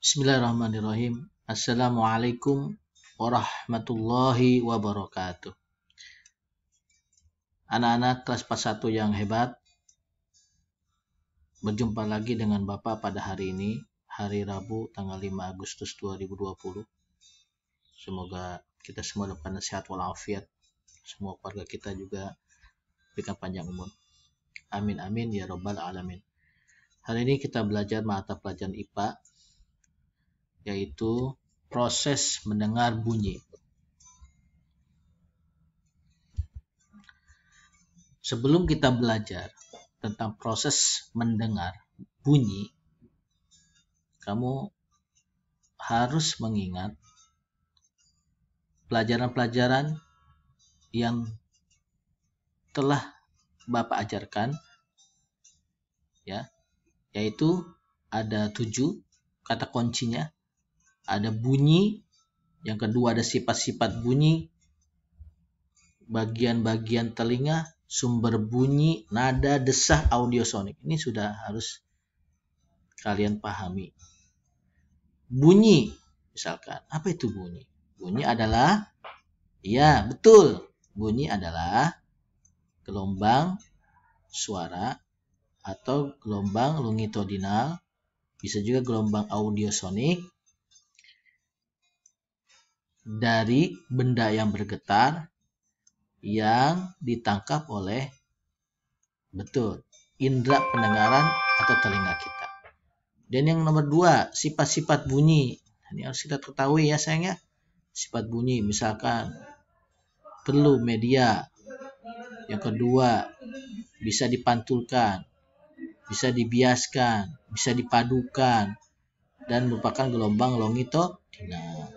Bismillahirrahmanirrahim. Assalamualaikum warahmatullahi wabarakatuh. Anak-anak kelas 41 yang hebat, berjumpa lagi dengan Bapak pada hari ini, hari Rabu tanggal 5 Agustus 2020. Semoga kita semua dapat sehat walafiat. Semua keluarga kita juga diberikan panjang umur. Amin amin ya robbal alamin. Hari ini kita belajar mata pelajaran IPA, yaitu proses mendengar bunyi. Sebelum kita belajar tentang proses mendengar bunyi, kamu harus mengingat pelajaran-pelajaran yang telah Bapak ajarkan, ya, yaitu ada 7 kata kuncinya. Ada bunyi, yang kedua ada sifat-sifat bunyi, bagian-bagian telinga, sumber bunyi, nada, desah, audiosonik. Ini sudah harus kalian pahami. Bunyi, misalkan, apa itu bunyi? Bunyi adalah, ya betul, bunyi adalah gelombang suara atau gelombang longitudinal, bisa juga gelombang audiosonik dari benda yang bergetar yang ditangkap oleh, betul, indera pendengaran atau telinga kita. Dan yang nomor 2, sifat-sifat bunyi. Ini harus kita ketahui ya sayang ya. Sifat bunyi, misalkan perlu media. Yang kedua, bisa dipantulkan, bisa dibiaskan, bisa dipadukan, dan merupakan gelombang longitudinal.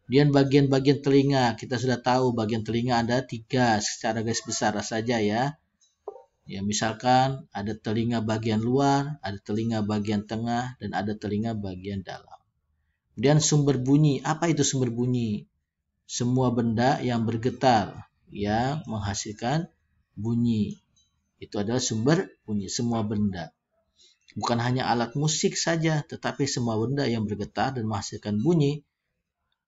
Kemudian bagian-bagian telinga, kita sudah tahu bagian telinga ada 3 secara garis besar saja ya. Ya misalkan ada telinga bagian luar, ada telinga bagian tengah, dan ada telinga bagian dalam. Kemudian sumber bunyi, apa itu sumber bunyi? Semua benda yang bergetar yang menghasilkan bunyi. Itu adalah sumber bunyi, semua benda. Bukan hanya alat musik saja, tetapi semua benda yang bergetar dan menghasilkan bunyi,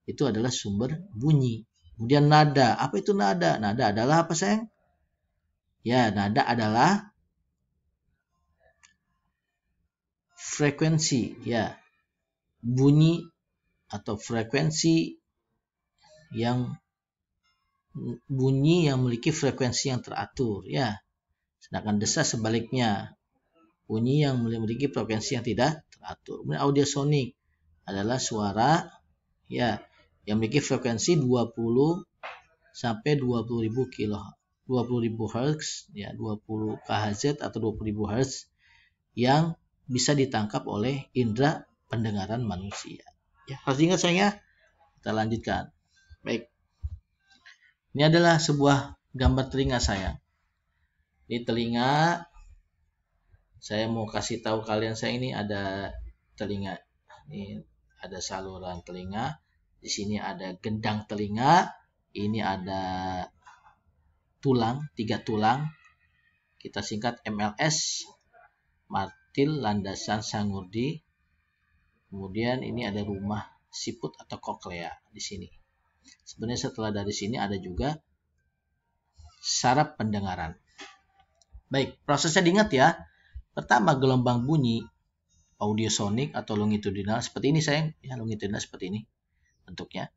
itu adalah sumber bunyi. Kemudian nada. Apa itu nada? Nada adalah apa sayang? Ya, nada adalah frekuensi. Ya, bunyi atau frekuensi yang memiliki frekuensi yang teratur. Ya, sedangkan desah sebaliknya. Bunyi yang memiliki frekuensi yang tidak teratur. Kemudian audiosonik adalah suara, ya, yang memiliki frekuensi 20 sampai 20.000 Hz, ya, 20 kHz atau 20.000 Hz yang bisa ditangkap oleh indera pendengaran manusia. Ya, harus ingat saya. Kita lanjutkan. Baik. Ini adalah sebuah gambar telinga saya. Ini telinga. Saya mau kasih tahu kalian, saya ini ada telinga. Ini ada saluran telinga. Di sini ada gendang telinga, ini ada tulang, 3 tulang. Kita singkat MLS, martil, landasan, sangurdi. Kemudian ini ada rumah siput atau koklea di sini. Sebenarnya setelah dari sini ada juga saraf pendengaran. Baik, prosesnya diingat ya. Pertama, gelombang bunyi audiosonik atau longitudinal seperti ini sayang, ya, longitudinal seperti ini bentuknya,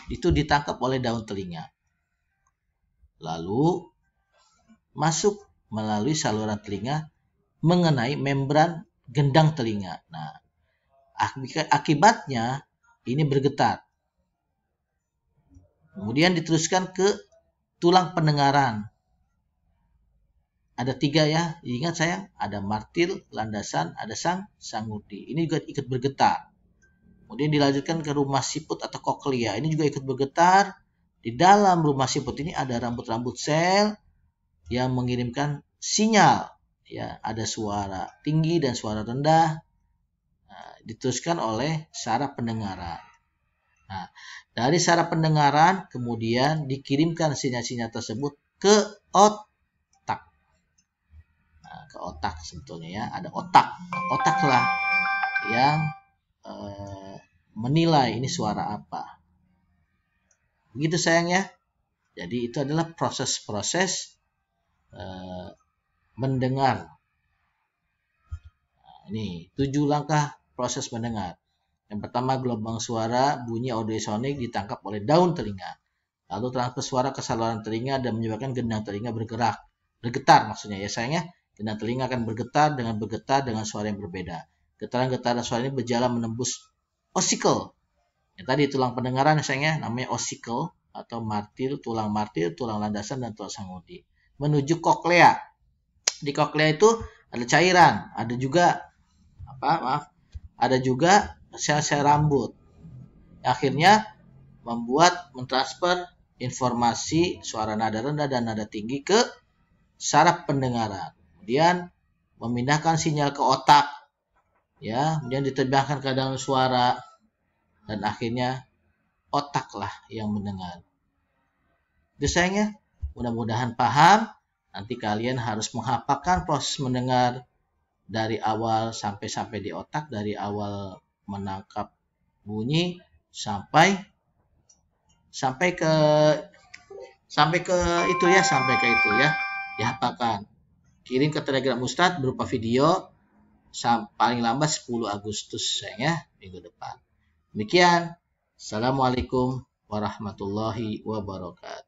itu ditangkap oleh daun telinga, lalu masuk melalui saluran telinga mengenai membran gendang telinga. Nah, akibatnya ini bergetar, kemudian diteruskan ke tulang pendengaran. Ada 3 ya, ingat sayang, ada martil, landasan, ada sangurdi. Ini juga ikut bergetar. Kemudian dilanjutkan ke rumah siput atau koklea. Ini juga ikut bergetar. Di dalam rumah siput ini ada rambut-rambut sel yang mengirimkan sinyal. Ya, ada suara tinggi dan suara rendah. Nah, diteruskan oleh saraf pendengaran. Nah, dari saraf pendengaran kemudian dikirimkan sinyal-sinyal tersebut ke otak. Nah, ke otak sebetulnya ya. Ada otak. Otak lah yang menilai ini suara apa. Begitu sayang ya. Jadi itu adalah proses-proses mendengar. Nah, ini 7 langkah proses mendengar. Yang pertama, gelombang suara bunyi audiosonik ditangkap oleh daun telinga. Lalu transfer suara ke saluran telinga dan menyebabkan gendang telinga bergetar maksudnya ya sayangnya. Gendang telinga akan bergetar dengan suara yang berbeda. Getaran-getaran suara ini berjalan menembus ossicle. Yang tadi tulang pendengaran sayangnya namanya ossicle atau tulang landasan dan tulang sangudi. Menuju koklea. Di koklea itu ada cairan, ada juga sel-sel rambut. Akhirnya mentransfer informasi suara nada rendah dan nada tinggi ke saraf pendengaran. Kemudian memindahkan sinyal ke otak, ya, kemudian diterbangkan ke dalam suara, dan akhirnya otaklah yang mendengar. Itu sayangnya, mudah-mudahan paham. Nanti kalian harus menghafalkan proses mendengar dari awal sampai di otak, dari awal menangkap bunyi sampai ke itu ya, dihafalkan. Kirim ke Telegram Ustadz berupa video paling lambat 10 Agustus sayangnya, minggu depan. Demikian. Assalamualaikum warahmatullahi wabarakatuh.